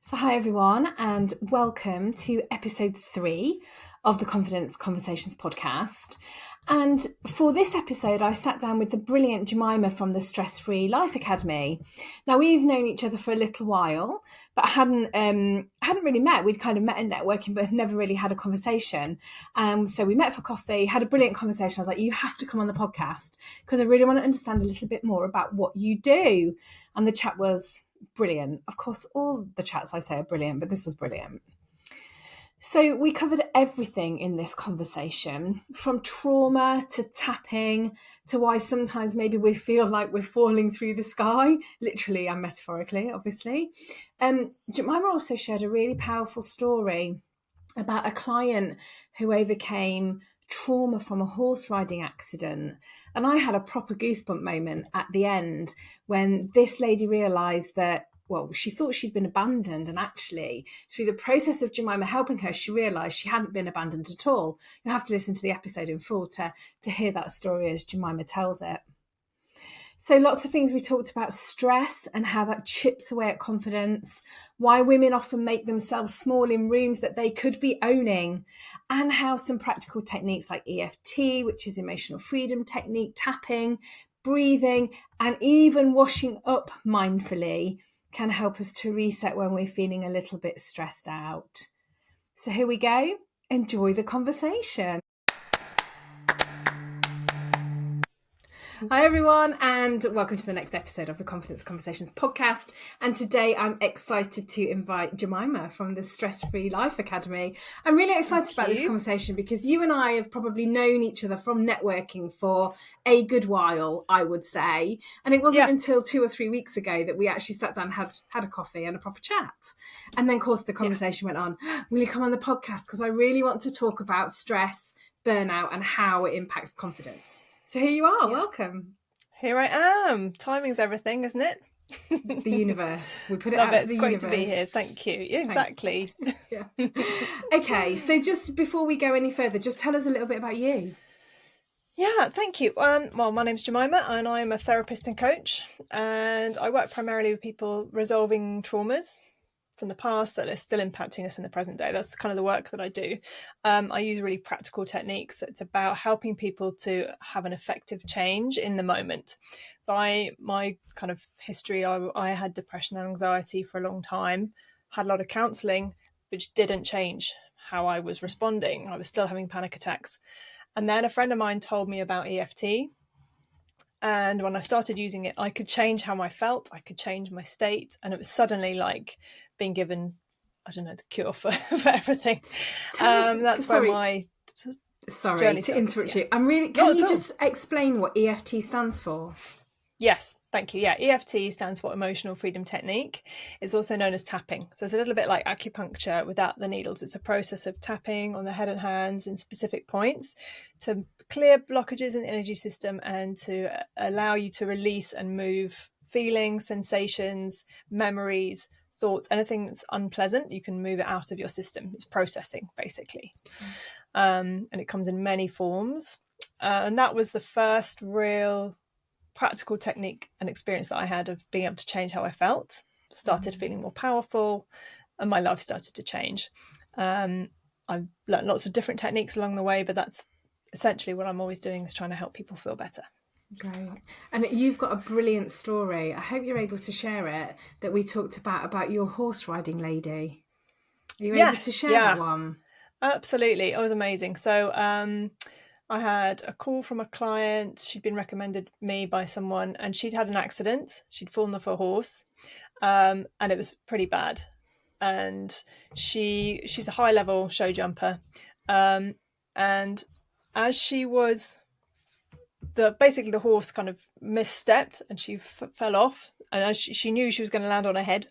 So hi everyone and welcome to episode 3 of the Confidence Conversations podcast. And for this episode, I sat down with the brilliant Jemima from the Stress Free Life Academy. Now we've known each other for a little while, but hadn't really met. We'd kind of met in networking, but had never really had a conversation. So we met for coffee, had a brilliant conversation. I was like, you have to come on the podcast because I really want to understand a little bit more about what you do. And the chat was brilliant. Of course, all the chats I say are brilliant, but this was brilliant. So we covered everything in this conversation, from trauma to tapping to why sometimes maybe we feel like we're falling through the sky, literally and metaphorically, obviously. Jemima also shared a really powerful story about a client who overcame trauma from a horse riding accident. And I had a proper goosebump moment at the end when this lady realised that, well, she thought she'd been abandoned. And actually, through the process of Jemima helping her, she realised she hadn't been abandoned at all. You'll have to listen to the episode in full to hear that story as Jemima tells it. So lots of things we talked about: stress and how that chips away at confidence, why women often make themselves small in rooms that they could be owning, and how some practical techniques like EFT, which is emotional freedom technique, tapping, breathing, and even washing up mindfully can help us to reset when we're feeling a little bit stressed out. So here we go. Enjoy the conversation. Hi everyone and welcome to the next episode of the Confidence Conversations podcast. And today I'm excited to invite Jemima from the Stress Free Life Academy. I'm really excited about this conversation because you and I have probably known each other from networking for a good while, I would say. And it wasn't until 2 or 3 weeks ago that we actually sat down and had a coffee and a proper chat. And then of course the conversation went on, will you come on the podcast? Because I really want to talk about stress, burnout and how it impacts confidence. So here you are, welcome. Here I am. Timing's everything, isn't it? The universe. We put it Love out it. to the It's universe. great to be here. Thank you. Exactly. Yeah. Okay, so just before we go any further, just tell us a little bit about you. Yeah, thank you. Well, my name's Jemima and I'm a therapist and coach, and I work primarily with people resolving traumas from the past that are still impacting us in the present day. That's kind of the work that I do. I use really practical techniques. It's about helping people to have an effective change in the moment. So my kind of history, I had depression and anxiety for a long time, had a lot of counselling, which didn't change how I was responding. I was still having panic attacks. And then a friend of mine told me about EFT. And when I started using it, I could change how I felt. I could change my state. And it was suddenly like being given, I don't know, the cure for everything. That's where my journey to interrupt you. I'm really. Can you just explain what EFT stands for? Yes, thank you. Yeah, EFT stands for Emotional Freedom Technique. It's also known as tapping. So it's a little bit like acupuncture without the needles. It's a process of tapping on the head and hands in specific points to clear blockages in the energy system and to allow you to release and move feelings, sensations, memories, thoughts, anything that's unpleasant. You can move it out of your system. It's processing, basically. And it comes in many forms. And that was the first real practical technique and experience that I had of being able to change how I felt. Started feeling more powerful and my life started to change. I've learned lots of different techniques along the way, but that's essentially what I'm always doing, is trying to help people feel better. Great. And you've got a brilliant story. I hope you're able to share it, that we talked about your horse riding lady. Are you able to share that one? Absolutely. It was amazing. So I had a call from a client. She'd been recommended me by someone and she'd had an accident. She'd fallen off her horse and it was pretty bad. And she's a high level show jumper. And as she was, basically the horse kind of misstepped and she fell off. And as she knew she was going to land on her head.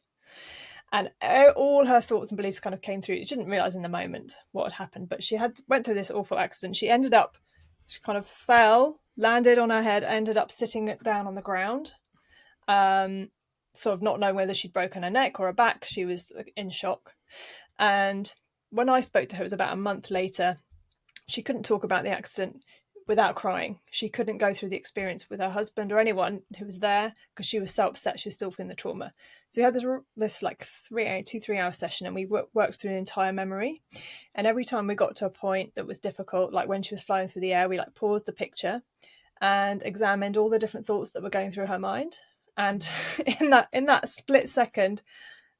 And all her thoughts and beliefs kind of came through. She didn't realise in the moment what had happened, but she went through this awful accident. She kind of fell, landed on her head, ended up sitting down on the ground, sort of not knowing whether she'd broken her neck or her back. She was in shock. And when I spoke to her, it was about a month later. She couldn't talk about the accident. without crying. She couldn't go through the experience with her husband or anyone who was there because she was so upset. She was still feeling the trauma. So we had this like 3 hour session, and we worked through the entire memory. And every time we got to a point that was difficult, like when she was flying through the air, we like paused the picture and examined all the different thoughts that were going through her mind. And in that split second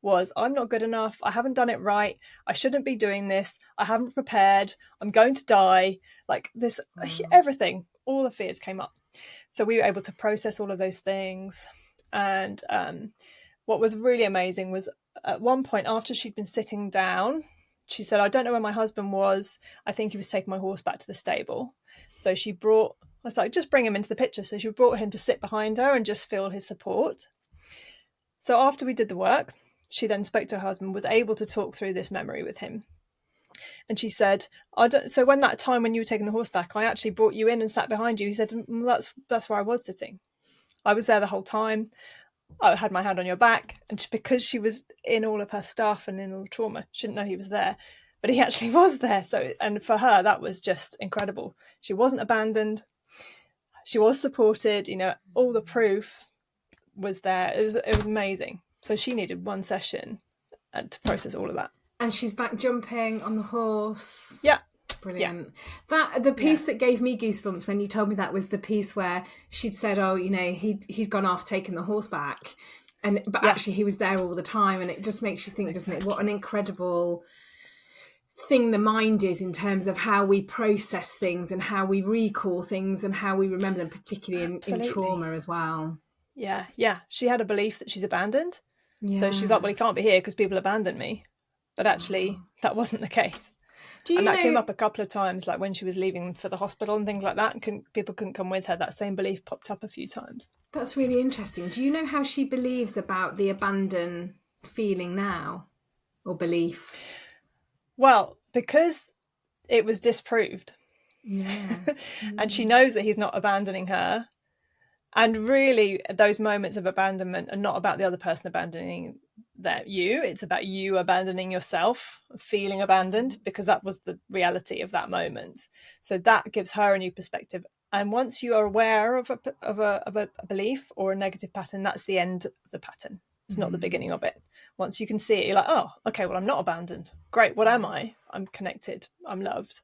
was, I'm not good enough, I haven't done it right, I shouldn't be doing this, I haven't prepared, I'm going to die, like this, everything, all the fears came up. So we were able to process all of those things. And what was really amazing was at one point, after she'd been sitting down, she said, I don't know where my husband was, I think he was taking my horse back to the stable. So I was like, just bring him into the picture. So she brought him to sit behind her and just feel his support. So after we did the work, she then spoke to her husband, was able to talk through this memory with him. And she said, so when that time when you were taking the horse back, I actually brought you in and sat behind you. He said, well, that's where I was sitting. I was there the whole time. I had my hand on your back. And because she was in all of her stuff and in all the trauma, she didn't know he was there. But he actually was there. So, and for her, that was just incredible. She wasn't abandoned. She was supported. All the proof was there. It was amazing. So she needed one session to process all of that. And she's back jumping on the horse. Yeah. Brilliant. Yeah. The piece that gave me goosebumps when you told me that was the piece where she'd said, he'd gone off taking the horse back. But actually he was there all the time. And it just makes you think, doesn't it, what an incredible thing the mind is in terms of how we process things and how we recall things and how we remember them, particularly in trauma as well. Yeah. She had a belief that she's abandoned. Yeah. So she's like, well, he can't be here because people abandoned me. But actually, that wasn't the case. And that came up a couple of times, like when she was leaving for the hospital and things like that, and people couldn't come with her. That same belief popped up a few times. That's really interesting. Do you know how she believes about the abandon feeling now, or belief? Well, because it was disproved. Yeah. And she knows that he's not abandoning her. And really, those moments of abandonment are not about the other person abandoning you. It's about you abandoning yourself, feeling abandoned, because that was the reality of that moment. So that gives her a new perspective. And once you are aware of a belief or a negative pattern, that's the end of the pattern. It's not the beginning of it. Once you can see it, you're like, oh, okay, well, I'm not abandoned. Great. What am I? I'm connected. I'm loved.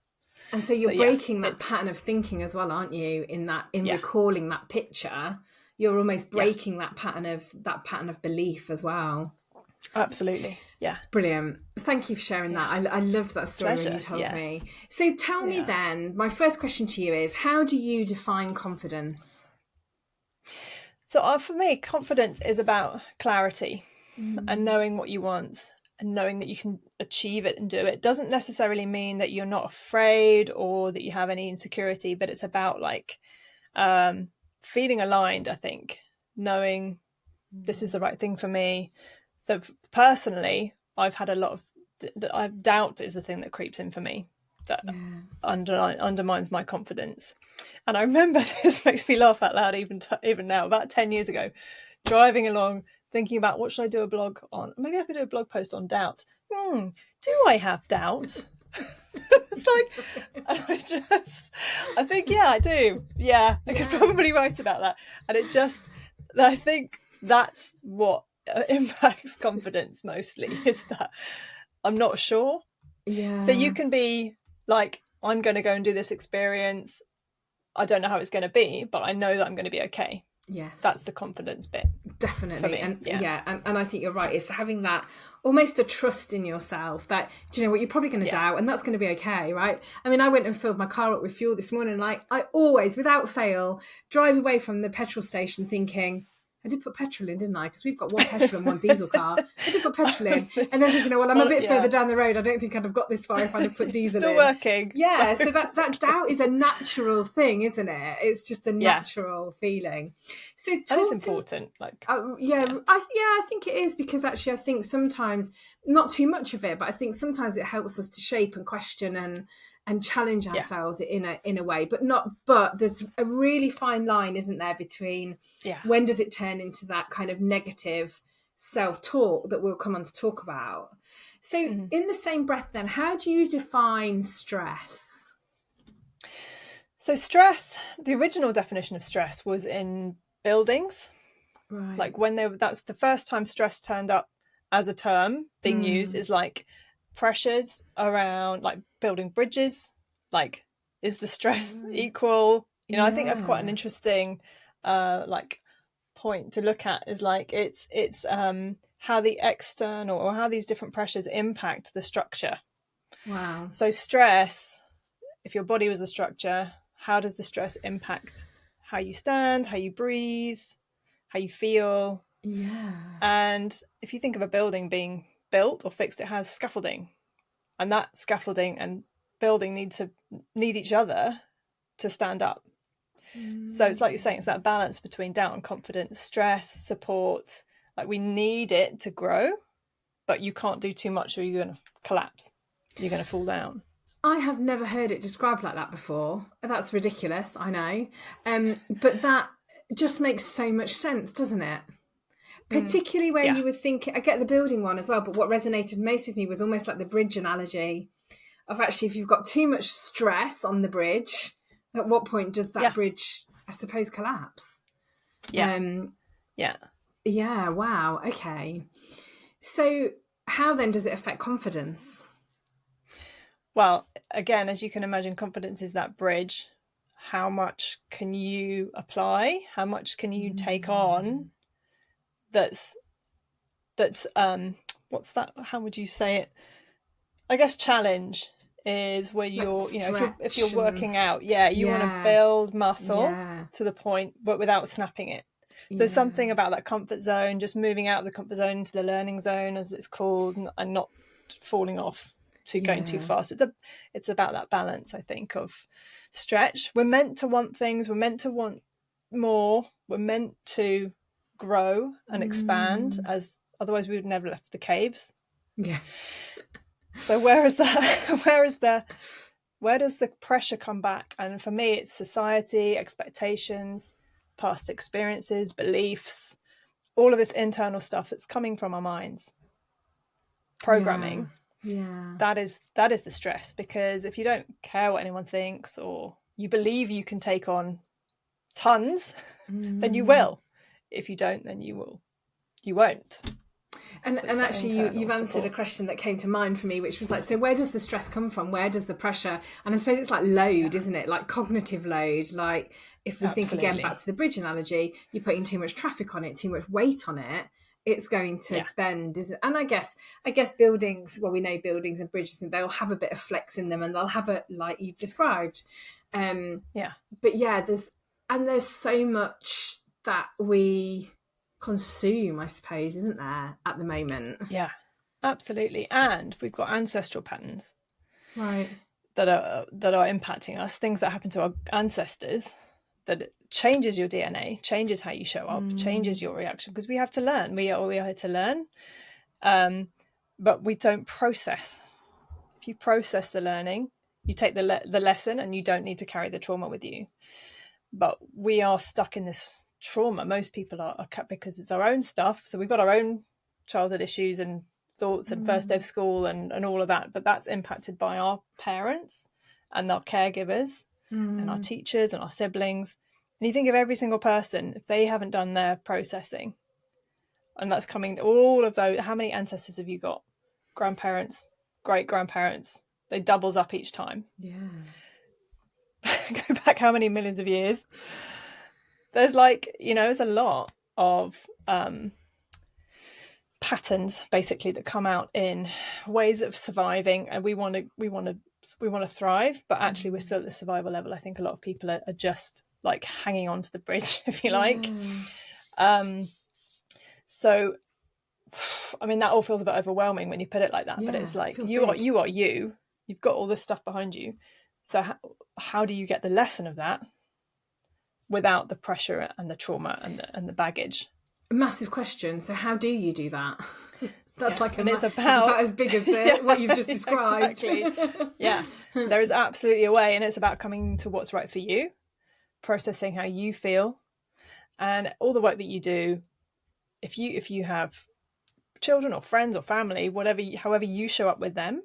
And so you're breaking that pattern of thinking as well, aren't you? In recalling that picture, you're almost breaking that pattern of belief as well. Absolutely. Yeah. Brilliant. Thank you for sharing that. I loved that story when you told me. So tell me then, my first question to you is, how do you define confidence? So for me, confidence is about clarity and knowing what you want and knowing that you can achieve it and do it. It doesn't necessarily mean that you're not afraid or that you have any insecurity, but it's about like feeling aligned, I think, knowing this is the right thing for me. So personally, I've had a lot of doubt is the thing that creeps in for me that undermines my confidence. And I remember, this makes me laugh out loud even now, about 10 years ago, driving along, thinking about what should I do a blog on? Maybe I could do a blog post on doubt. Do I have doubt? It's like, I think, I do. Yeah, I could probably write about that. And I think that's what impacts confidence mostly, is that I'm not sure. Yeah. So you can be like, I'm going to go and do this experience. I don't know how it's going to be, but I know that I'm going to be okay. Yes. That's the confidence bit. Definitely. And and I think you're right. It's having that almost a trust in yourself that, do you know what, you're probably going to doubt and that's going to be okay, right? I mean, I went and filled my car up with fuel this morning. Like, I always, without fail, drive away from the petrol station thinking, I did put petrol in, didn't I? Because we've got one petrol and one diesel car. I did put petrol in. And then thinking, I'm a bit further down the road. I don't think I'd have got this far if I'd have put diesel Still in. Working. Yeah, so that doubt is a natural thing, isn't it? It's just a natural feeling. So that is important. I think it is, because actually I think sometimes, not too much of it, but I think sometimes it helps us to shape and question and challenge ourselves in a way, but there's a really fine line, isn't there, between when does it turn into that kind of negative self-talk that we'll come on to talk about. So in the same breath then, how do you define stress? So stress, the original definition of stress was in buildings. Right. Like that's the first time stress turned up as a term being used, is like pressures around like building bridges. Like, is the stress equal? You know, I think that's quite an interesting like point to look at, is like it's how the external or how these different pressures impact the structure. Wow. So stress, if your body was the structure, how does the stress impact how you stand, how you breathe, how you feel? Yeah. And if you think of a building being built or fixed, it has scaffolding, and that scaffolding and building need each other to stand up. So it's like you're saying, it's that balance between doubt and confidence, stress, support. Like, we need it to grow, but you can't do too much or you're going to collapse. You're going to fall down. I have never heard it described like that before. That's ridiculous, I know. But that just makes so much sense, doesn't it? Particularly where you would think, I get the building one as well, but what resonated most with me was almost like the bridge analogy of, actually, if you've got too much stress on the bridge, at what point does that bridge, I suppose, collapse? Yeah, wow, okay. So how then does it affect confidence? Well, again, as you can imagine, confidence is that bridge. How much can you apply? How much can you take on? That's what's that? How would you say it? I guess challenge is where you're, you know, if you're working out, you want to build muscle to the point, but without snapping it. So something about that comfort zone, just moving out of the comfort zone into the learning zone, as it's called, and not falling off to going too fast. It's about that balance, I think, of stretch. We're meant to want things. We're meant to want more. We're meant to grow and expand, as otherwise we would never left the caves. Yeah. So where does the pressure come back? And for me, it's society, expectations, past experiences, beliefs, all of this internal stuff that's coming from our minds. Programming. That is the stress, because if you don't care what anyone thinks, or you believe you can take on tons, then you will. If you don't, then you won't. And actually, you've answered a question that came to mind for me, which was like, so where does the stress come from? Where does the pressure? And I suppose it's like load, isn't it? Like cognitive load. Like, if we think again back to the bridge analogy, you're putting too much traffic on it, too much weight on it, it's going to bend, isn't it? And I guess buildings, well, we know buildings and bridges, and they'll have a bit of flex in them, and they'll have it like you've described. But there's so much that we consume, I suppose, isn't there, at the moment? Yeah, absolutely. And we've got ancestral patterns, right, that are impacting us, things that happen to our ancestors, that changes your DNA, changes how you show up, changes your reaction, because we have to learn. We are here to learn, but we don't process. If you process the learning, you take the lesson, and you don't need to carry the trauma with you. But we are stuck in this trauma. Most people are because it's our own stuff. So we've got our own childhood issues and thoughts and first day of school and all of that. But that's impacted by our parents and our caregivers and our teachers and our siblings. And you think of every single person, if they haven't done their processing, and that's coming, all of those, how many ancestors have you got? Grandparents, great grandparents, they doubles up each time. Go back how many millions of years? There's there's a lot of patterns basically that come out in ways of surviving, and we want to thrive, but actually we're still at the survival level. I think a lot of people are just like hanging on to the bridge, if you like. So I mean, that all feels a bit overwhelming when you put it like that, but it's like you are you've got all this stuff behind you. So how do you get the lesson of that without the pressure and the trauma and the baggage? Massive question. So how do you do that? That's it's about as big as what you've just described. Exactly. There is absolutely a way, and it's about coming to what's right for you, processing how you feel, and all the work that you do. If you have children or friends or family, however you show up with them,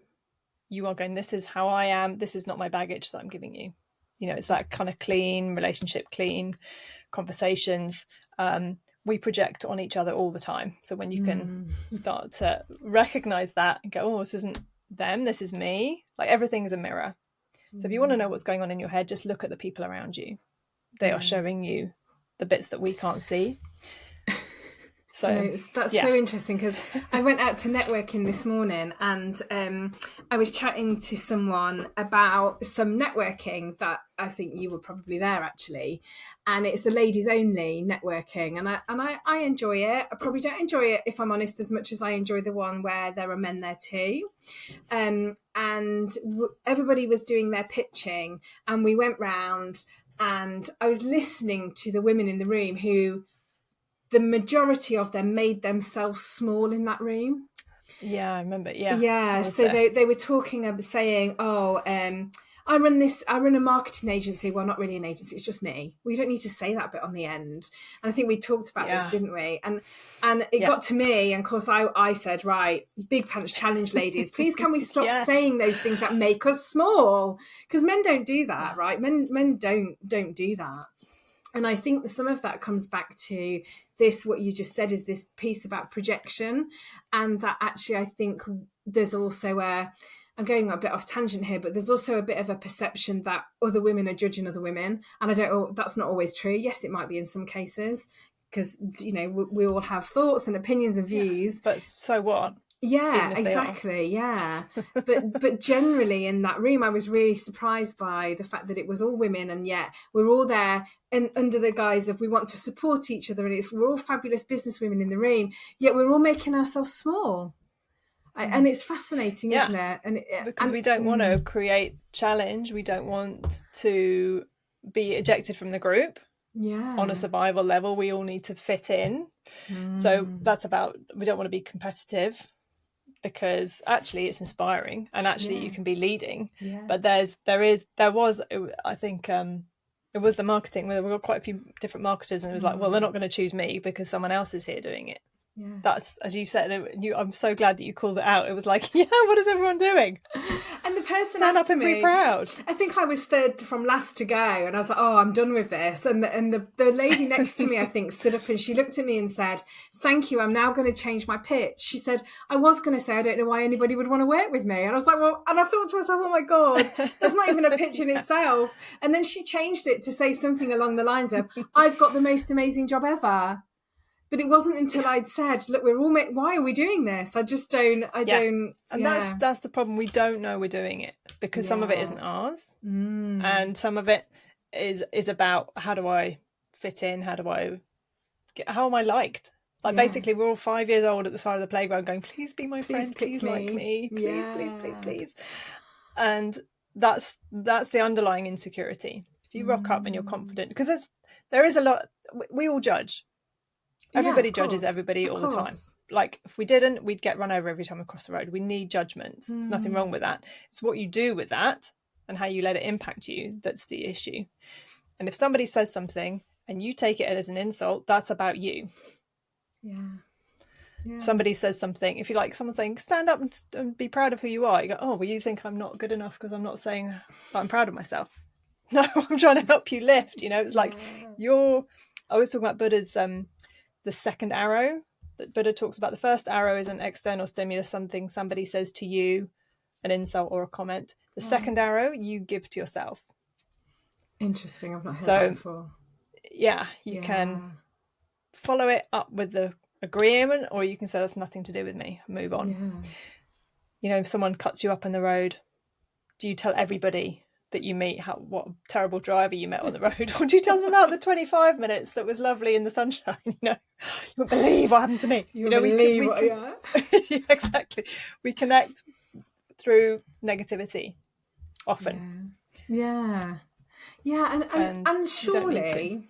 you are going, this is how I am. This is not my baggage that I'm giving you. it's that kind of clean relationship, clean conversations. We project on each other all the time. So when you can start to recognize that and go, oh, this isn't them, this is me. Like, everything's a mirror. So if you want to know what's going on in your head, just look at the people around you. They are showing you the bits that we can't see. So that's so interesting, because I went out to networking this morning, and I was chatting to someone about some networking that I think you were probably there, actually, and it's a ladies only networking, and I enjoy it. I probably don't enjoy it, if I'm honest, as much as I enjoy the one where there are men there too. And everybody was doing their pitching, and we went round, and I was listening to the women in the room who, the majority of them made themselves small in that room. Yeah, I remember. Yeah. Yeah. So they were talking and saying, I run a marketing agency. Well, not really an agency. It's just me. We don't need to say that bit on the end. And I think we talked about this, didn't we? And it got to me. And of course I said, right, big pants challenge, ladies, please, can we stop saying those things that make us small? Because men don't do that, right? Men don't do that. And I think some of that comes back to this, what you just said, is this piece about projection. And that actually, I think there's also I'm going a bit off tangent here, but there's also a bit of a perception that other women are judging other women. And that's not always true. Yes, it might be in some cases, because, we all have thoughts and opinions and views. But so what? Yeah, exactly. Yeah. But generally in that room, I was really surprised by the fact that it was all women, and yet we're all there and under the guise of we want to support each other, and we're all fabulous business women in the room, yet we're all making ourselves small. And it's fascinating, isn't it? Because we don't want to create challenge. We don't want to be ejected from the group. Yeah. On a survival level, we all need to fit in. So that's about, we don't want to be competitive, because actually it's inspiring, and actually you can be leading. But there was I think it was the marketing, where we've got quite a few different marketers, and it was like, well, they're not going to choose me because someone else is here doing it. That's, as you said, I'm so glad that you called it out. It was like, what is everyone doing? And the person stand up after and me, be proud. I think I was third from last to go, and I was like, oh, I'm done with this. And the lady next to me, I think, stood up and she looked at me and said, thank you, I'm now going to change my pitch. She said, I was going to say, I don't know why anybody would want to work with me. And I was like, well, and I thought to myself, oh my God, that's not even a pitch in itself. And then she changed it to say something along the lines of, I've got the most amazing job ever. But it wasn't until I'd said, look, we're all why are we doing this? I just don't. And that's the problem. We don't know we're doing it, because some of it isn't ours. And some of it is about, how do I fit in? How am I liked? Like, basically, we're all 5 years old at the side of the playground going, please be my friend, please like me, please. And that's the underlying insecurity. If you rock up and you're confident, because there is a lot, we all judge. Everybody judges everybody all the time. Like, if we didn't, we'd get run over every time we cross the road. We need judgment. There's nothing wrong with that. It's what you do with that and how you let it impact you that's the issue. And if somebody says something and you take it as an insult, that's about you. If somebody says something, if you like someone saying, stand up and be proud of who you are, you go, oh, well, you think I'm not good enough because I'm not saying that I'm proud of myself. No, I'm trying to help you lift. It's like I was talking about Buddha's the second arrow that Buddha talks about. The first arrow is an external stimulus, something somebody says to you, an insult or a comment. The second arrow you give to yourself. Interesting. I've not heard that before. You can follow it up with the agreement, or you can say that's nothing to do with me, move on. If someone cuts you up on the road, do you tell everybody that you meet what a terrible driver you met on the road, or do you tell them about the 25 minutes that was lovely in the sunshine? You won't believe what happened to me. Exactly. We connect through negativity often. And surely,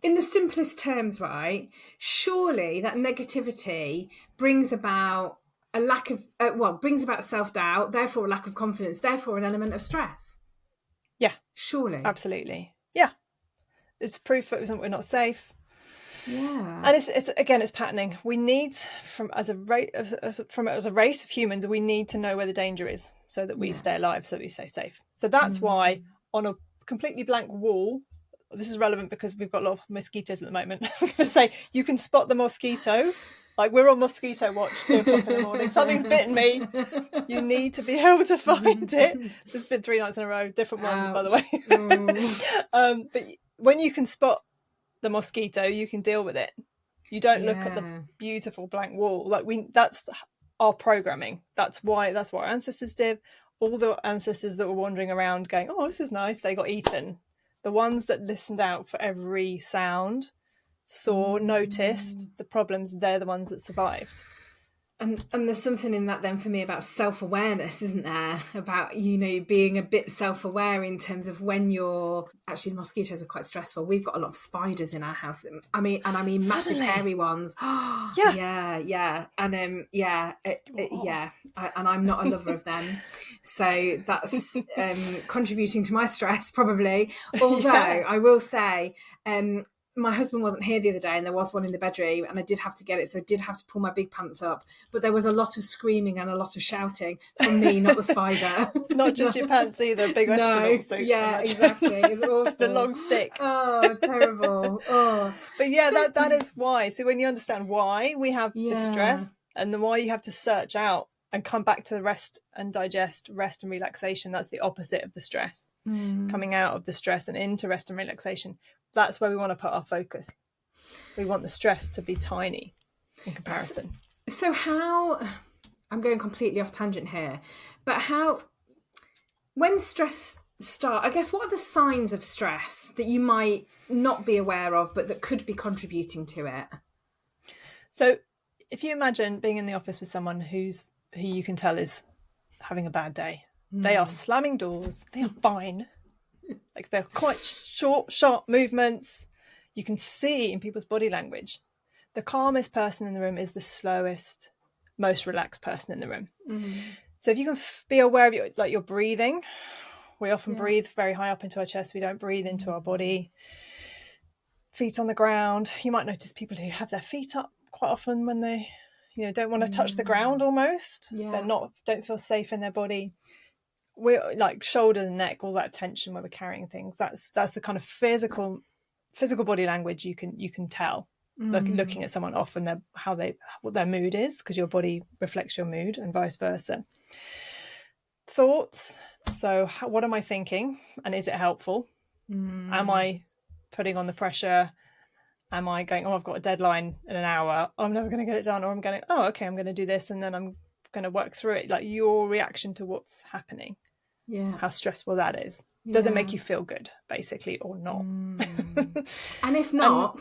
in the simplest terms, right, surely that negativity brings about a lack of brings about self-doubt, therefore a lack of confidence, therefore an element of stress. Surely. Absolutely. It's proof that we're not safe. And it's patterning. We need, as a race of humans, we need to know where the danger is so that we stay alive, so that we stay safe. So that's why on a completely blank wall, this is relevant because we've got a lot of mosquitoes at the moment. I'm going to say you can spot the mosquito. Like, we're on mosquito watch, 2:00 in the morning. Something's bitten me. You need to be able to find it. This has been 3 nights in a row, different ones, by the way. But when you can spot the mosquito, you can deal with it. You don't look at the beautiful blank wall. Like, that's our programming. That's what our ancestors did. All the ancestors that were wandering around going, oh, this is nice, they got eaten. The ones that listened out for every sound, noticed the problems, they're the ones that survived. And there's something in that then for me about self-awareness, isn't there? About, being a bit self-aware in terms of when actually, mosquitoes are quite stressful. We've got a lot of spiders in our house. I mean massive hairy ones. Yeah. And and I'm not a lover of them. So that's contributing to my stress probably. Although I will say, my husband wasn't here the other day and there was one in the bedroom and I did have to get it. So I did have to pull my big pants up. But there was a lot of screaming and a lot from me, not the spider. Not just your pants either, big astronaut suit. Yeah, exactly. It's awful. The long stick. Oh, terrible. Oh. But that is why. So when you understand why we have the stress and the why you have to search out and come back to the rest and digest, rest and relaxation, that's the opposite of the stress. Coming out of the stress and into rest and relaxation. That's where we want to put our focus. We want the stress to be tiny in comparison. So I'm going completely off tangent here, but when stress starts, I guess, what are the signs of stress that you might not be aware of, but that could be contributing to it? So if you imagine being in the office with someone who you can tell is having a bad day, they are slamming doors, they are fine. Like, they're quite short, sharp movements. You can see in people's body language. The calmest person in the room is the slowest, most relaxed person in the room. So if you can be aware of your breathing, we often breathe very high up into our chest. We don't breathe into our body. Feet on the ground. You might notice people who have their feet up quite often when they, don't want to touch the ground almost. They're don't feel safe in their body. We're like shoulder and neck, all that tension where we're carrying things. That's the kind of physical body language you can tell. Looking at someone often, what their mood is, because your body reflects your mood and vice versa. Thoughts. So what am I thinking, and is it helpful? Am I putting on the pressure? Am I going, I've got a deadline in an hour, I'm never going to get it done, or I'm going, I'm going to do this and then I'm going to work through it. Like, your reaction to what's happening, how stressful that is. Does it make you feel good, basically, or not? And if not,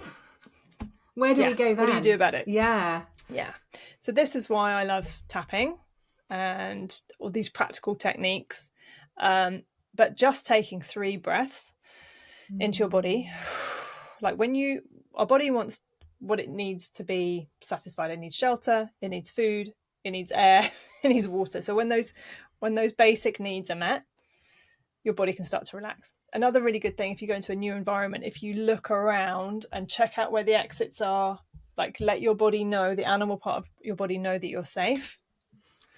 where do we go then? What do you do about it? Yeah. So this is why I love tapping and all these practical techniques. But just taking 3 breaths into your body, like our body wants what it needs to be satisfied. It needs shelter, it needs food, it needs air, it needs water. So when those basic needs are met, your body can start to relax. Another really good thing, if you go into a new environment, if you look around and check out where the exits are, like, let your body know, the animal part of your body know that you're safe.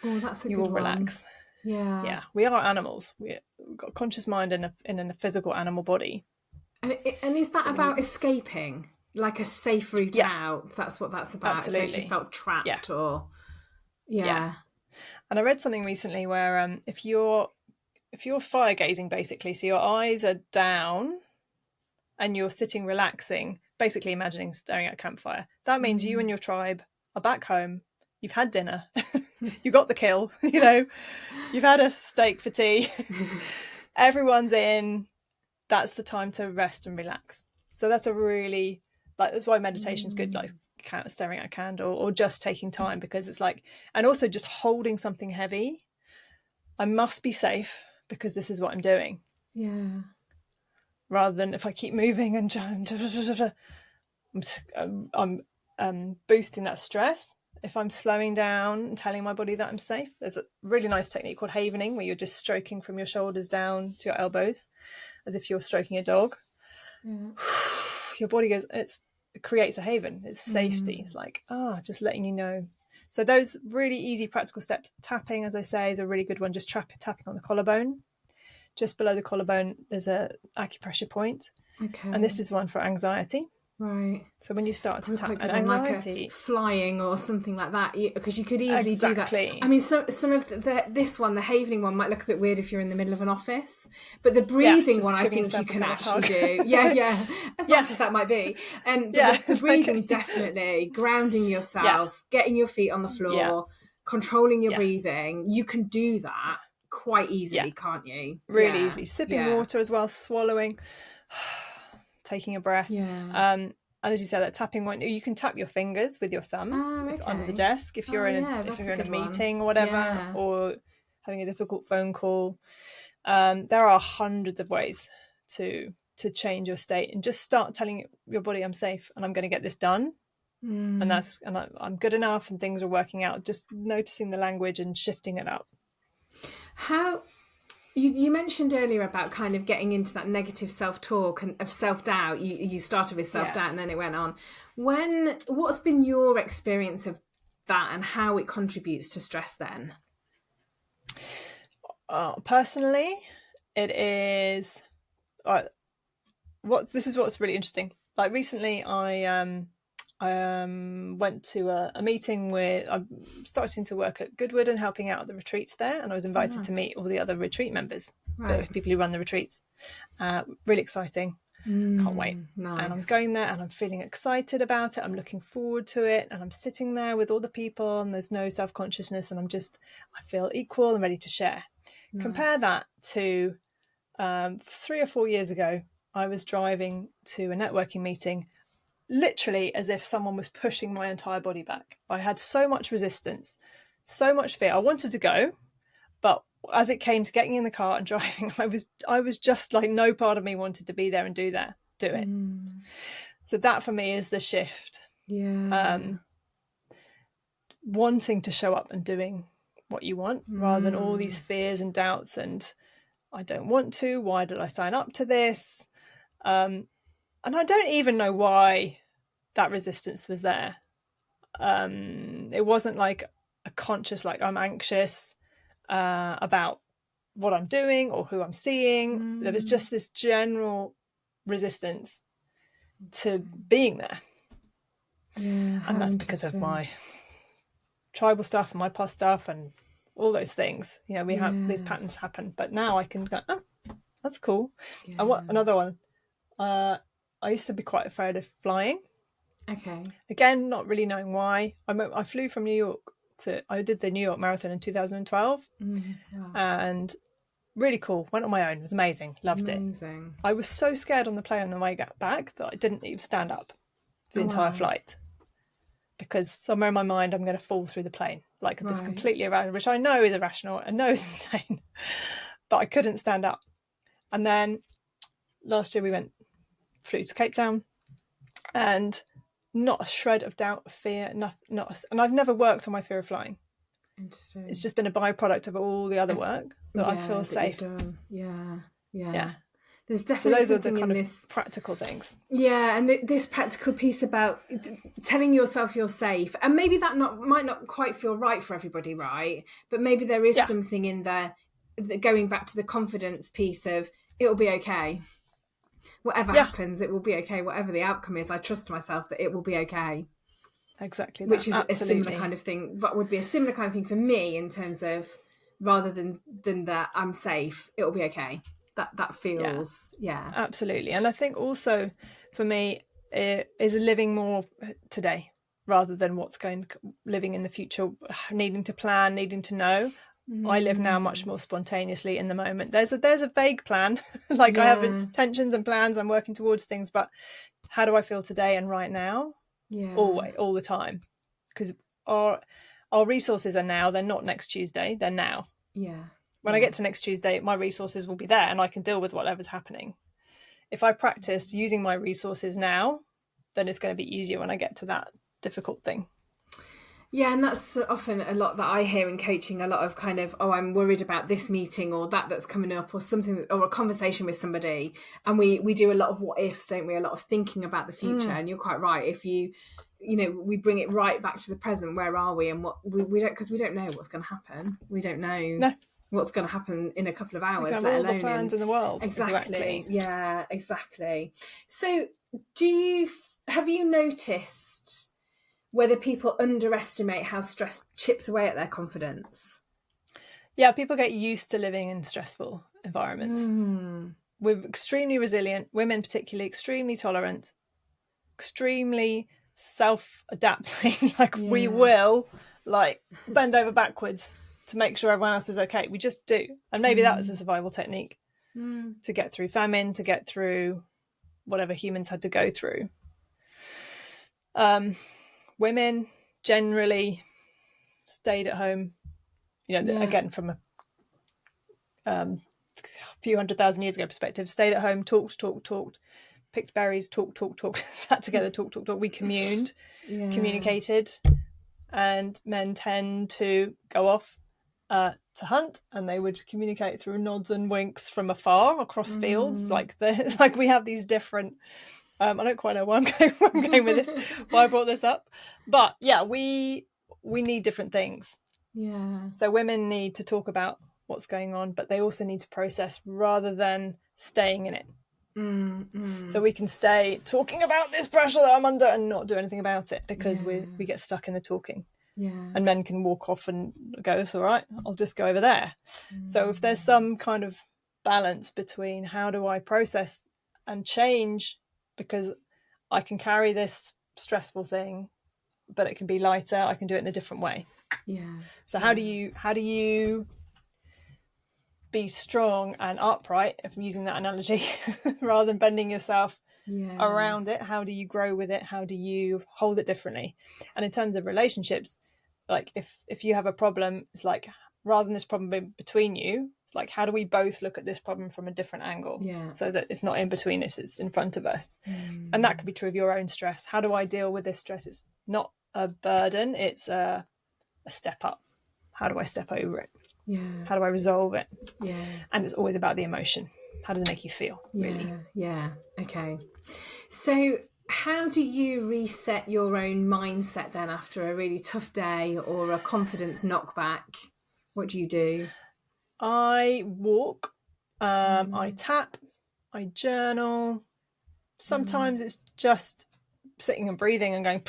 Oh, that's a you good will one. Relax. Yeah. We are animals. We've got a conscious mind in a physical animal body. And is that about escaping, like a safe route out? That's what that's about. Absolutely. So if you felt trapped or And I read something recently where if you're fire gazing, basically, so your eyes are down and you're sitting relaxing, basically imagining staring at a campfire, that means you and your tribe are back home. You've had dinner. You got the kill. You've had a steak for tea. Everyone's in. That's the time to rest and relax. So that's a really, that's why meditation's good, like staring at a candle or just taking time, because it's like, and also just holding something heavy. I must be safe because this is what I'm doing. Yeah. Rather than if I keep moving and I'm boosting that stress. If I'm slowing down and telling my body that I'm safe, there's a really nice technique called havening, where you're just stroking from your shoulders down to your elbows, as if you're stroking a dog. Yeah. Your body goes, it creates a haven. It's safety. It's like, just letting you know. So those really easy practical steps. Tapping, as I say, is a really good one. Just tapping on the collarbone. just below the collarbone, there's a acupressure point. Okay. And this is one for anxiety. Right. So when you start to tap an anxiety, like a flying or something like that, because you could easily exactly. do that. I mean, some of this one, the havening one, might look a bit weird if you're in the middle of an office, but the breathing one, I think you can actually do. Yeah, as nice as that might be. But the breathing, definitely grounding yourself, getting your feet on the floor, controlling your breathing. You can do that quite easily, can't you? Really easy. Sipping water as well, swallowing. Taking a breath. And as you said, that tapping one, you can tap your fingers with your thumb under the desk if you're in a meeting or whatever, or having a difficult phone call. There are hundreds of ways to change your state and just start telling your body, I'm safe and I'm going to get this done. And I'm good enough and things are working out. Just noticing the language and shifting it up. How you mentioned earlier about kind of getting into that negative self-talk and of self-doubt. You started with self-doubt and then it went on. What's been your experience of that and how it contributes to stress then? Personally, it is this is what's really interesting. Like recently I went to a meeting with, I'm starting to work at Goodwood and helping out at the retreats there, and I was invited to meet all the other retreat members, the people who run the retreats. Really exciting. Can't wait. Nice. And I'm going there and I'm feeling excited about it. I'm looking forward to it, and I'm sitting there with all the people and there's no self-consciousness, and I feel equal and ready to share. Nice. Compare that to 3 or 4 years ago. I was driving to a networking meeting, literally as if someone was pushing my entire body back. I had so much resistance, so much fear. I wanted to go, but as it came to getting in the car and driving, I was just like, no part of me wanted to be there and do it. So that for me is the shift. Wanting to show up and doing what you want rather than all these fears and doubts and I don't want to, why did I sign up to this? And I don't even know why that resistance was there. It wasn't like a conscious, like I'm anxious about what I'm doing or who I'm seeing. There was just this general resistance to being there. And that's because of my tribal stuff and my past stuff and all those things. We have these patterns happen. But now I can go, oh, that's cool. And what another one? I used to be quite afraid of flying. Okay. Again, not really knowing why. I flew from New York I did the New York Marathon in 2012. And really cool. Went on my own. It was amazing. Loved it. I was so scared on the plane on the way back that I didn't even stand up for the entire flight. Because somewhere in my mind, I'm going to fall through the plane. Like this completely irrational, which I know is irrational and know is insane. But I couldn't stand up. And then last year we flew to Cape Town, and not a shred of doubt, fear, nothing. And I've never worked on my fear of flying. Interesting. It's just been a byproduct of all the other work that I feel safe. Yeah. There's definitely those are the kind of practical things. Yeah, and this practical piece about telling yourself you're safe, and maybe that might not quite feel right for everybody, right? But maybe there is something in there, going back to the confidence piece of it'll be okay. Whatever happens, it will be okay. Whatever the outcome is, I trust myself that it will be okay. Exactly. Which is a similar kind of thing, but would be a similar kind of thing for me in terms of rather than that I'm safe, it'll be okay. That feels, Absolutely. And I think also for me, it is living more today rather than living in the future, needing to plan, needing to know. I live now much more spontaneously in the moment. There's a vague plan, I have intentions and plans. I'm working towards things, but how do I feel today and right now? Always, all the time, because our resources are now. They're not next Tuesday. They're now. When I get to next Tuesday, my resources will be there, and I can deal with whatever's happening. If I practiced using my resources now, then it's going to be easier when I get to that difficult thing. Yeah, and that's often a lot that I hear in coaching, a lot of kind of, I'm worried about this meeting or that's coming up or something, or a conversation with somebody. And we do a lot of what ifs, don't we? A lot of thinking about the future. And you're quite right. If we bring it right back to the present, where are we? And what we don't, because we don't know what's going to happen. We don't know. No. what's going to happen in a couple of hours, We can have let all alone the plans in the world. Exactly. Yeah, exactly. So have you noticed whether people underestimate how stress chips away at their confidence? Yeah, people get used to living in stressful environments. We're extremely resilient, women particularly, extremely tolerant, extremely self-adapting. We will bend over backwards to make sure everyone else is okay. We just do. And maybe that was a survival technique to get through famine, to get through whatever humans had to go through. Women generally stayed at home, again, from a few 100,000 years ago perspective, stayed at home, talked, picked berries, talked, sat together, talked. We communicated, and men tend to go off to hunt, and they would communicate through nods and winks from afar across fields. We have these different. I don't quite know where I'm going with this, why I brought this up, but yeah, we need different things. Yeah. So women need to talk about what's going on, but they also need to process rather than staying in it. So we can stay talking about this pressure that I'm under and not do anything about it, because we get stuck in the talking. Yeah. And men can walk off and go, it's all right, I'll just go over there. So if there's some kind of balance between how do I process and change, because I can carry this stressful thing, but it can be lighter, I can do it in a different way. Yeah. So how do you be strong and upright, if I'm using that analogy, rather than bending yourself around it? How do you grow with it? How do you hold it differently? And in terms of relationships, like if you have a problem, it's like, rather than this problem being between you, it's like, how do we both look at this problem from a different angle, so that it's not in between us, it's in front of us. And that could be true of your own stress. How do I deal with this stress? It's not a burden, it's a step up. How do I step over it? How do I resolve it? And it's always about the emotion. How does it make you feel, really? Okay. So how do you reset your own mindset then after a really tough day or a confidence knockback? What do you do? I walk, I tap, I journal. Sometimes it's just sitting and breathing and going,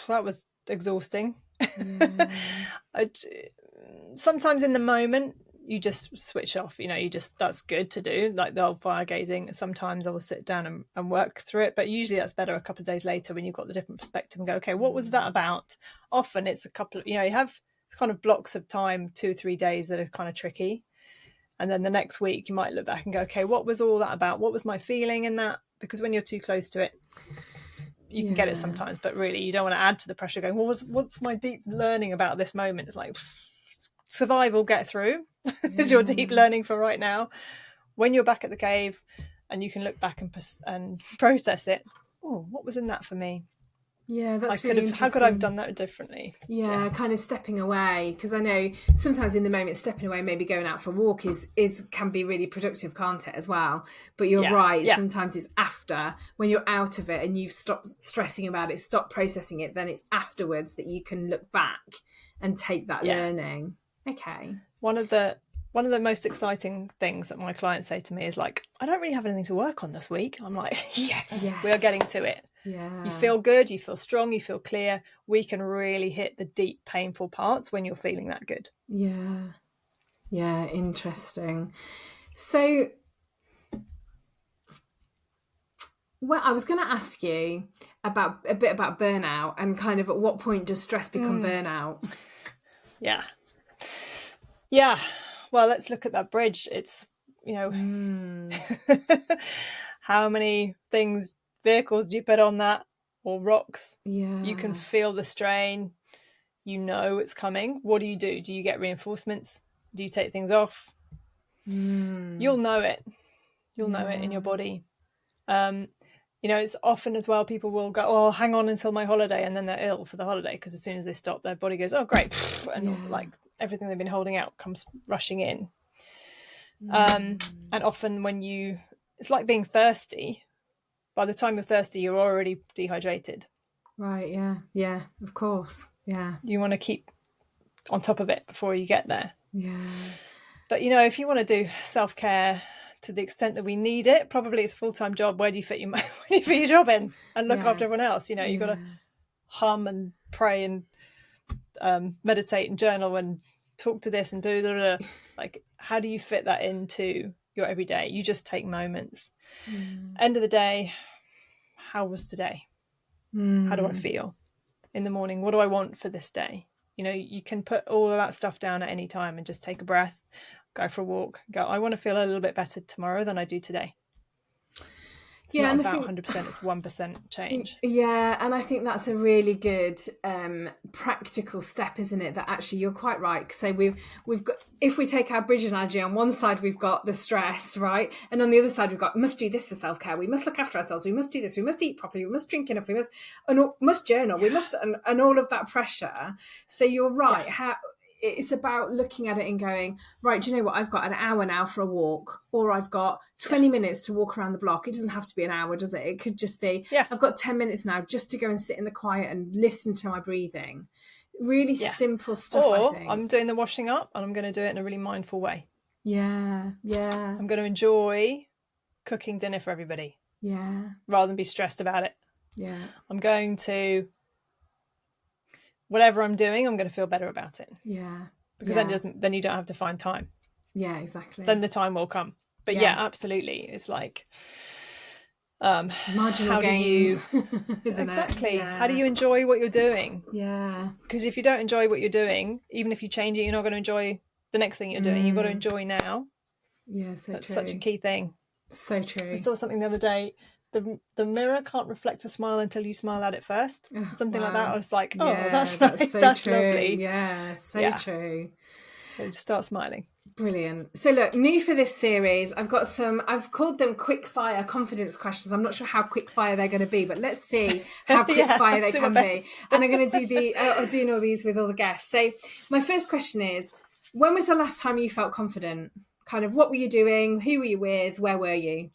that was exhausting. Sometimes in the moment you just switch off, that's good to do, like the old fire gazing. Sometimes I will sit down and work through it, but usually that's better a couple of days later when you've got the different perspective and go, okay, what was that about? Often it's a couple of, you have kind of blocks of time, 2 or 3 days that are kind of tricky, and then the next week you might look back and go, okay, what was all that about? What was my feeling in that? Because when you're too close to it, you can get it sometimes, but really you don't want to add to the pressure going, well, what's my deep learning about this moment? It's like, survival, get through is your deep learning for right now. When you're back at the cave and you can look back and process it, what was in that for me? That's really interesting. How could I have done that differently? Kind of stepping away, because I know sometimes in the moment stepping away, maybe going out for a walk can be really productive, can't it, as well? But you're right, sometimes it's after, when you're out of it and you've stopped stressing about it, stopped processing it, then it's afterwards that you can look back and take that learning. Okay. One of the most exciting things that my clients say to me is like, I don't really have anything to work on this week. I'm like, yes. We are getting to it. You feel good, you feel strong, you feel clear. We can really hit the deep, painful parts when you're feeling that good. Interesting. So, well, I was going to ask you about a bit about burnout and kind of at what point does stress become burnout? Well, let's look at that bridge. It's, how many vehicles do you put on that, or rocks? You can feel the strain, it's coming. What do? Do you get reinforcements? Do you take things off? You'll know it in your body. It's often as well, people will go, oh, hang on until my holiday, and then they're ill for the holiday, because as soon as they stop, their body goes, oh great, and like everything they've been holding out comes rushing in. And often it's like being thirsty. By the time you're thirsty, you're already dehydrated. Right, yeah, of course, yeah. You want to keep on top of it before you get there. But, you know, if you want to do self-care to the extent that we need it, probably it's a full-time job. Where do you fit your job in and look after everyone else? You know, you've got to hum and pray and meditate and journal and talk to this and do the like, how do you fit that into your everyday? You just take moments. End of the day, how was today? How do I feel in the morning? What do I want for this day? You know, you can put all of that stuff down at any time and just take a breath, go for a walk, go, I want to feel a little bit better tomorrow than I do today. It's not about 100%, it's 1% change. Yeah, and I think that's a really good practical step, isn't it? That actually you're quite right. So we've got, if we take our bridge analogy, on one side we've got the stress, right? And on the other side we've got, must do this for self-care, we must look after ourselves, we must do this, we must eat properly, we must drink enough, we must journal, we must, and all of that pressure. So you're right. How it's about looking at it and going, right, do you know what? I've got an hour now for a walk, or I've got 20 minutes to walk around the block. It doesn't have to be an hour, does it? It could just be, I've got 10 minutes now just to go and sit in the quiet and listen to my breathing. Really simple stuff, or, I think. I'm doing the washing up and I'm going to do it in a really mindful way. Yeah. I'm going to enjoy cooking dinner for everybody. Yeah. Rather than be stressed about it. Yeah. I'm going to, whatever I'm doing, I'm going to feel better about it. Yeah. Because then you don't have to find time. Yeah, exactly. Then the time will come. But absolutely. It's like, marginal gains, isn't exactly. it? Yeah. How do you enjoy what you're doing? Yeah. Because if you don't enjoy what you're doing, even if you change it, you're not going to enjoy the next thing you're doing. You've got to enjoy now. Yeah, so That's true. such a key thing. So true. I saw something the other day. The mirror can't reflect a smile until you smile at it first. Something like that. I was like, that's so true. Lovely. Yeah, so true. So just start smiling. Brilliant. So look, new for this series, I've called them quick fire confidence questions. I'm not sure how quick fire they're going to be, but let's see how quick fire they can be. And I'm going to do I'm doing all these with all the guests. So my first question is, when was the last time you felt confident? Kind of what were you doing? Who were you with? Where were you?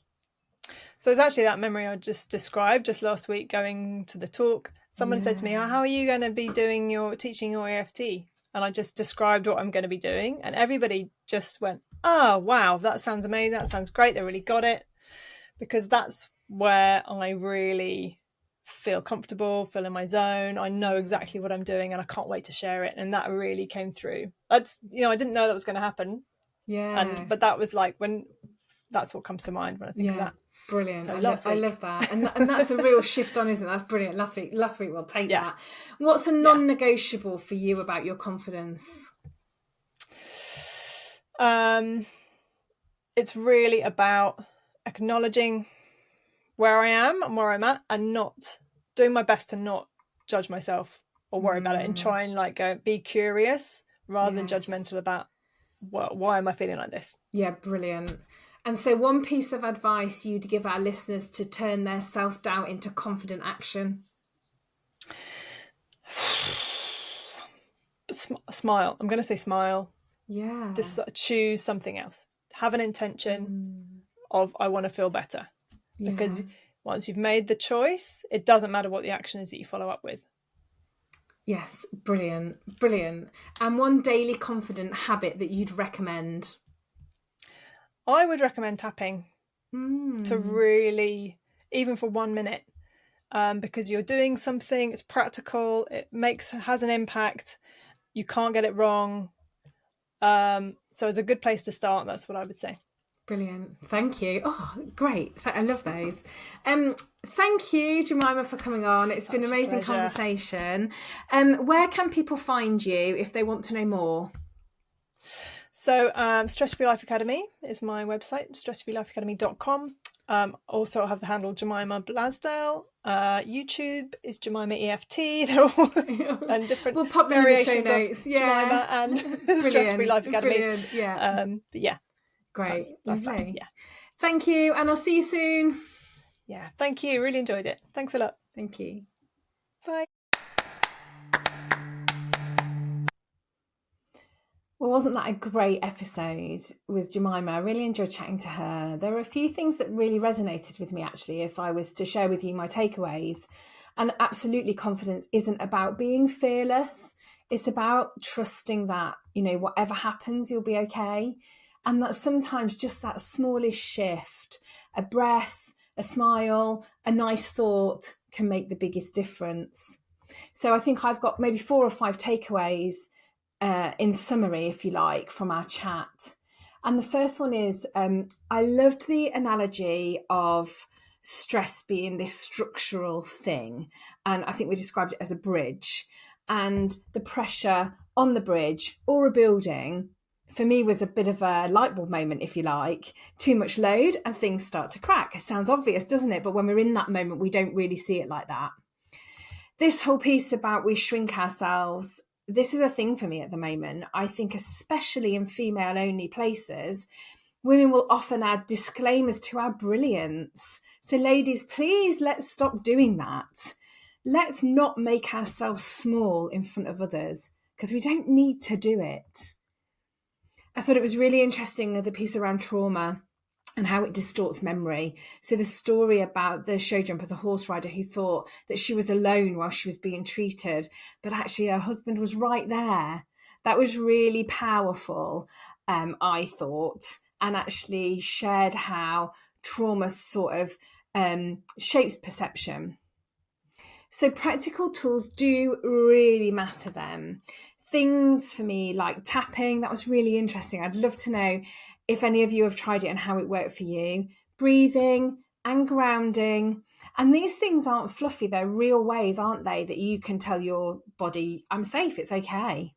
So it's actually that memory I just described just last week going to the talk. Someone said to me, how are you going to be teaching your EFT? And I just described what I'm going to be doing. And everybody just went, oh, wow, that sounds amazing. That sounds great. They really got it. Because that's where I really feel comfortable, feel in my zone. I know exactly what I'm doing and I can't wait to share it. And that really came through. I didn't know that was going to happen. Yeah. But that was like that's what comes to mind when I think of that. Brilliant. So I love that. And that's a real shift on, isn't it? That's brilliant. Last week we'll take that. What's a non-negotiable for you about your confidence? It's really about acknowledging where I am and where I'm at, and not doing my best to not judge myself or worry about it, and try and be curious rather than judgmental about why am I feeling like this? Yeah, brilliant. And so one piece of advice you'd give our listeners to turn their self-doubt into confident action? Smile. I'm going to say smile. Yeah. Just choose something else. Have an intention of, I want to feel better. Yeah. Because once you've made the choice, it doesn't matter what the action is that you follow up with. Yes, brilliant. Brilliant. And one daily confident habit that you'd recommend? I would recommend tapping to really, even for 1 minute, because you're doing something, it's practical, it has an impact, you can't get it wrong. So it's a good place to start. That's what I would say. Brilliant. Thank you. Oh, great. I love those. Thank you, Jemima, for coming on. It's been an amazing conversation. Where can people find you if they want to know more? So Stress Free Life Academy is my website, stressfreelifeacademy.com. Also, I have the handle Jemima Blazdell. YouTube is Jemima EFT. They're all and different we'll pop variations in the show notes. of Jemima and Stress Free Life Academy. Brilliant. Yeah. But yeah. Great. That's Lovely. That. Yeah. Thank you. And I'll see you soon. Yeah. Thank you. Really enjoyed it. Thanks a lot. Thank you. Bye. Well, wasn't that a great episode with Jemima? I really enjoyed chatting to her. There are a few things that really resonated with me, actually, if I was to share with you my takeaways. And absolutely, confidence isn't about being fearless. It's about trusting that, whatever happens, you'll be okay. And that sometimes just that smallest shift, a breath, a smile, a nice thought can make the biggest difference. So I think I've got maybe 4 or 5 takeaways in summary, if you like, from our chat. And the first one is I loved the analogy of stress being this structural thing. And I think we described it as a bridge. And the pressure on the bridge or a building, for me, was a bit of a light bulb moment, if you like. Too much load and things start to crack. It sounds obvious, doesn't it? But when we're in that moment, we don't really see it like that. This whole piece about we shrink ourselves, this is a thing for me at the moment. I think especially in female-only places, women will often add disclaimers to our brilliance. So ladies, please, let's stop doing that. Let's not make ourselves small in front of others because we don't need to do it. I thought it was really interesting, the piece around trauma and how it distorts memory. So the story about the show jumper, the horse rider, who thought that she was alone while she was being treated, but actually her husband was right there. That was really powerful, I thought, and actually shared how trauma sort of shapes perception. So practical tools do really matter then. Things for me like tapping, that was really interesting. I'd love to know if any of you have tried it and how it worked for you. Breathing and grounding. And these things aren't fluffy, they're real ways, aren't they, that you can tell your body, I'm safe, it's okay.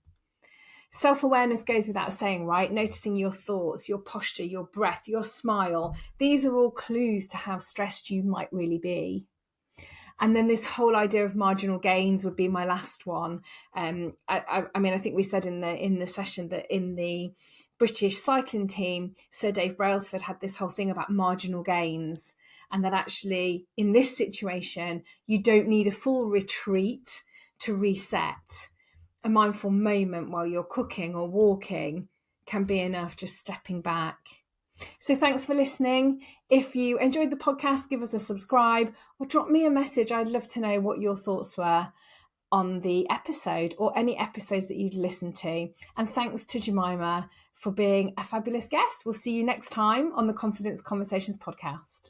Self-awareness goes without saying, right? Noticing your thoughts, your posture, your breath, your smile. These are all clues to how stressed you might really be. And then this whole idea of marginal gains would be my last one. I mean, I think we said in the session that in the British cycling team, Sir Dave Brailsford had this whole thing about marginal gains, and that actually in this situation, you don't need a full retreat to reset. A mindful moment while you're cooking or walking can be enough, just stepping back. So thanks for listening. If you enjoyed the podcast, give us a subscribe or drop me a message. I'd love to know what your thoughts were on the episode or any episodes that you'd listened to. And thanks to Jemima for being a fabulous guest. We'll see you next time on the Confidence Conversations podcast.